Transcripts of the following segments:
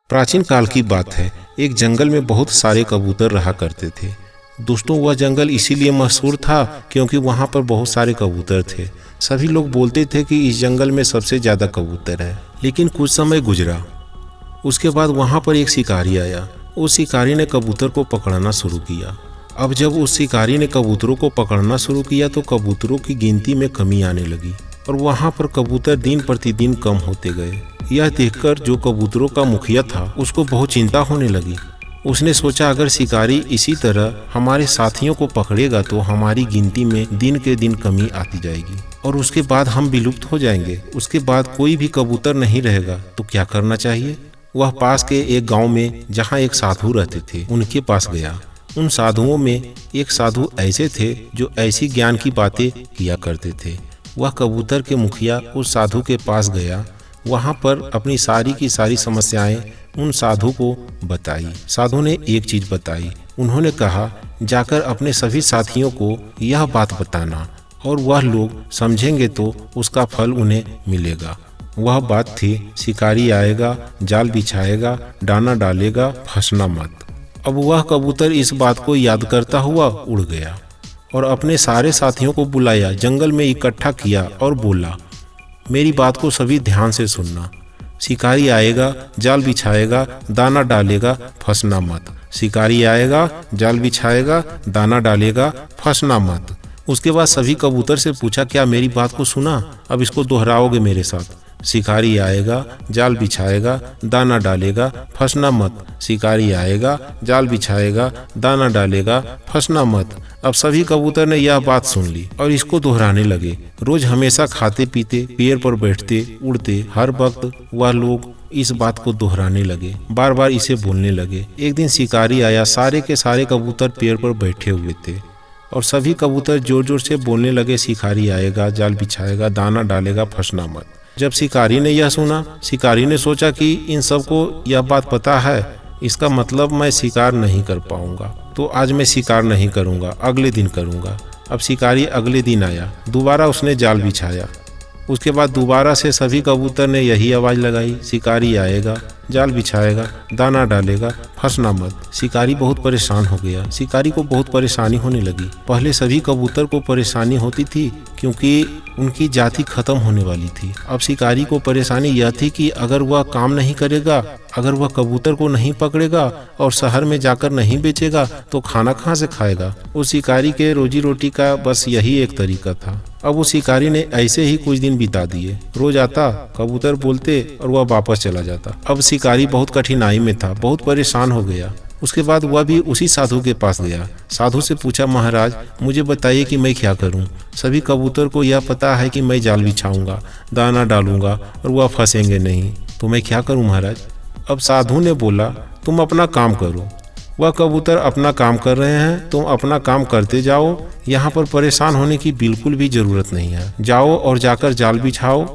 प्राचीन काल की बात है। एक जंगल में बहुत सारे कबूतर रहा करते थे। दोस्तों, वह जंगल इसीलिए मशहूर था क्योंकि वहाँ पर बहुत सारे कबूतर थे। सभी लोग बोलते थे कि इस जंगल में सबसे ज़्यादा कबूतर है। लेकिन कुछ समय गुजरा, उसके बाद वहाँ पर एक शिकारी आया। उस शिकारी ने कबूतर को पकड़ना शुरू किया। अब जब उस शिकारी ने कबूतरों को पकड़ना शुरू किया तो कबूतरों की गिनती में कमी आने लगी और वहाँ पर कबूतर दिन प्रतिदिन कम होते गए। यह देखकर जो कबूतरों का मुखिया था उसको बहुत चिंता होने लगी। उसने सोचा, अगर शिकारी इसी तरह हमारे साथियों को पकड़ेगा तो हमारी गिनती में दिन के दिन कमी आती जाएगी और उसके बाद हम विलुप्त हो जाएंगे। उसके बाद कोई भी कबूतर नहीं रहेगा। तो क्या करना चाहिए? वह पास के एक गांव में जहां एक साधु रहते थे उनके पास गया। उन साधुओं में एक साधु ऐसे थे जो ऐसी ज्ञान की बातें किया करते थे। वह कबूतर के मुखिया उस साधु के पास गया। वहां पर अपनी सारी की सारी समस्याएं उन साधु को बताई। साधु ने एक चीज बताई। उन्होंने कहा, जाकर अपने सभी साथियों को यह बात बताना और वह लोग समझेंगे तो उसका फल उन्हें मिलेगा। वह बात थी, शिकारी आएगा, जाल बिछाएगा, दाना डालेगा, फंसना मत। अब वह कबूतर इस बात को याद करता हुआ उड़ गया और अपने सारे साथियों को बुलाया, जंगल में इकट्ठा किया और बोला, मेरी बात को सभी ध्यान से सुनना। शिकारी आएगा, जाल बिछाएगा, दाना डालेगा, फंसना मत। शिकारी आएगा, जाल बिछाएगा, दाना डालेगा, फंसना मत। उसके बाद सभी कबूतर से पूछा, क्या मेरी बात को सुना? अब इसको दोहराओगे मेरे साथ। शिकारी आएगा, जाल बिछाएगा, दाना डालेगा, फंसना मत। शिकारी आएगा, जाल बिछाएगा, दाना डालेगा, फंसना मत। अब सभी कबूतर ने यह बात सुन ली और इसको दोहराने लगे। रोज हमेशा खाते पीते, पेड़ पर बैठते, उड़ते, हर वक्त वह लोग इस बात को दोहराने लगे, बार बार इसे बोलने लगे। एक दिन शिकारी आया। सारे के सारे कबूतर पेड़ पर बैठे हुए थे और सभी कबूतर जोर जोर से बोलने लगे, शिकारी आएगा, जाल बिछाएगा, दाना डालेगा, फंसना मत। जब शिकारी ने यह सुना, शिकारी ने सोचा कि इन सबको यह बात पता है, इसका मतलब मैं शिकार नहीं कर पाऊंगा, तो आज मैं शिकार नहीं करूंगा, अगले दिन करूंगा। अब शिकारी अगले दिन आया। दोबारा उसने जाल बिछाया। उसके बाद दोबारा से सभी कबूतर ने यही आवाज़ लगाई, शिकारी आएगा, जाल बिछाएगा, दाना डालेगा, फंसना मत। शिकारी बहुत परेशान हो गया। शिकारी को बहुत परेशानी होने लगी। पहले सभी कबूतर को परेशानी होती थी क्योंकि उनकी जाति खत्म होने वाली थी। अब शिकारी को परेशानी यह थी कि अगर वह काम नहीं करेगा, अगर वह कबूतर को नहीं पकड़ेगा और शहर में जाकर नहीं बेचेगा तो खाना कहाँ से खाएगा। उस शिकारी के रोजी रोटी का बस यही एक तरीका था। अब उस शिकारी ने ऐसे ही कुछ दिन बिता दिए। रोज आता, कबूतर बोलते और वह वापस चला जाता। अब शिकारी बहुत कठिनाई में था, बहुत परेशान हो गया। उसके बाद वह भी उसी साधु के पास गया। साधु से पूछा, महाराज मुझे बताइए कि मैं क्या करूं? सभी कबूतर को यह पता है कि मैं जाल बिछाऊंगा, दाना डालूंगा और वह फंसेंगे नहीं, तो मैं क्या करूं महाराज? अब साधु ने बोला, तुम अपना काम करो। वह कबूतर अपना काम कर रहे हैं, तुम अपना काम करते जाओ। यहाँ पर परेशान होने की बिल्कुल भी जरूरत नहीं है। जाओ और जाकर जाल बिछाओ,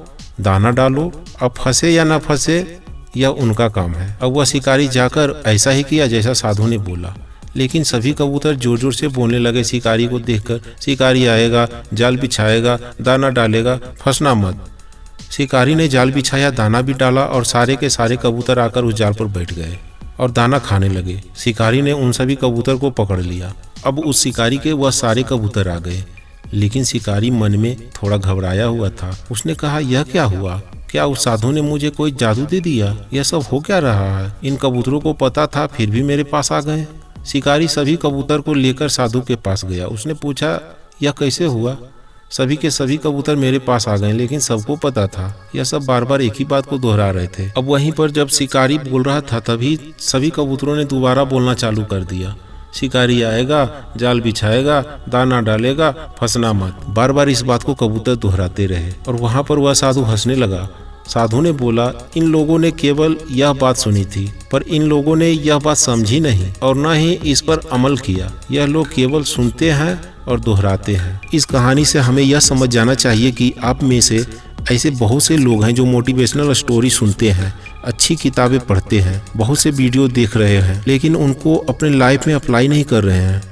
दाना डालो। अब फंसे या ना फंसे यह उनका काम है। अब वह शिकारी जाकर ऐसा ही किया जैसा साधु ने बोला। लेकिन सभी कबूतर जोर जोर से बोलने लगे शिकारी को देखकर, शिकारी आएगा, जाल बिछाएगा, दाना डालेगा, फंसना मत। शिकारी ने जाल बिछाया, दाना भी डाला और सारे के सारे कबूतर आकर उस जाल पर बैठ गए और दाना खाने लगे। शिकारी ने उन सभी कबूतर को पकड़ लिया। अब उस शिकारी के वह सारे कबूतर आ गए, लेकिन शिकारी मन में थोड़ा घबराया हुआ था। उसने कहा, यह क्या हुआ? क्या उस साधु ने मुझे कोई जादू दे दिया? यह सब हो क्या रहा है? इन कबूतरों को पता था फिर भी मेरे पास आ गए। शिकारी सभी कबूतर को लेकर साधु के पास गया। उसने पूछा, यह कैसे हुआ? सभी के सभी कबूतर मेरे पास आ गए, लेकिन सबको पता था। यह सब बार बार एक ही बात को दोहरा रहे थे। अब वहीं पर जब शिकारी बोल रहा था तभी सभी कबूतरों ने दोबारा बोलना चालू कर दिया, शिकारी आएगा, जाल बिछाएगा, दाना डालेगा, फंसना मत। बार बार इस बात को कबूतर दोहराते रहे और वहां पर वह साधु हंसने लगा। साधु ने बोला, इन लोगों ने केवल यह बात सुनी थी, पर इन लोगों ने यह बात समझी नहीं और न ही इस पर अमल किया। यह लोग केवल सुनते हैं और दोहराते हैं। इस कहानी से हमें यह समझ जाना चाहिए कि आप में से ऐसे बहुत से लोग हैं जो मोटिवेशनल स्टोरी सुनते हैं, अच्छी किताबें पढ़ते हैं, बहुत से वीडियो देख रहे हैं, लेकिन उनको अपने लाइफ में अप्लाई नहीं कर रहे हैं।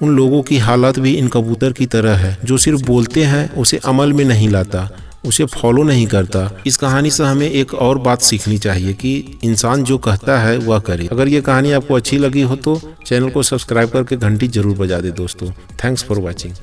उन लोगों की हालत भी इन कबूतर की तरह है जो सिर्फ बोलते हैं, उसे अमल में नहीं लाता। उसे फॉलो नहीं करता। इस कहानी से हमें एक और बात सीखनी चाहिए कि इंसान जो कहता है वह करे। अगर ये कहानी आपको अच्छी लगी हो तो चैनल को सब्सक्राइब करके घंटी जरूर बजा दे दोस्तों। Thanks for watching.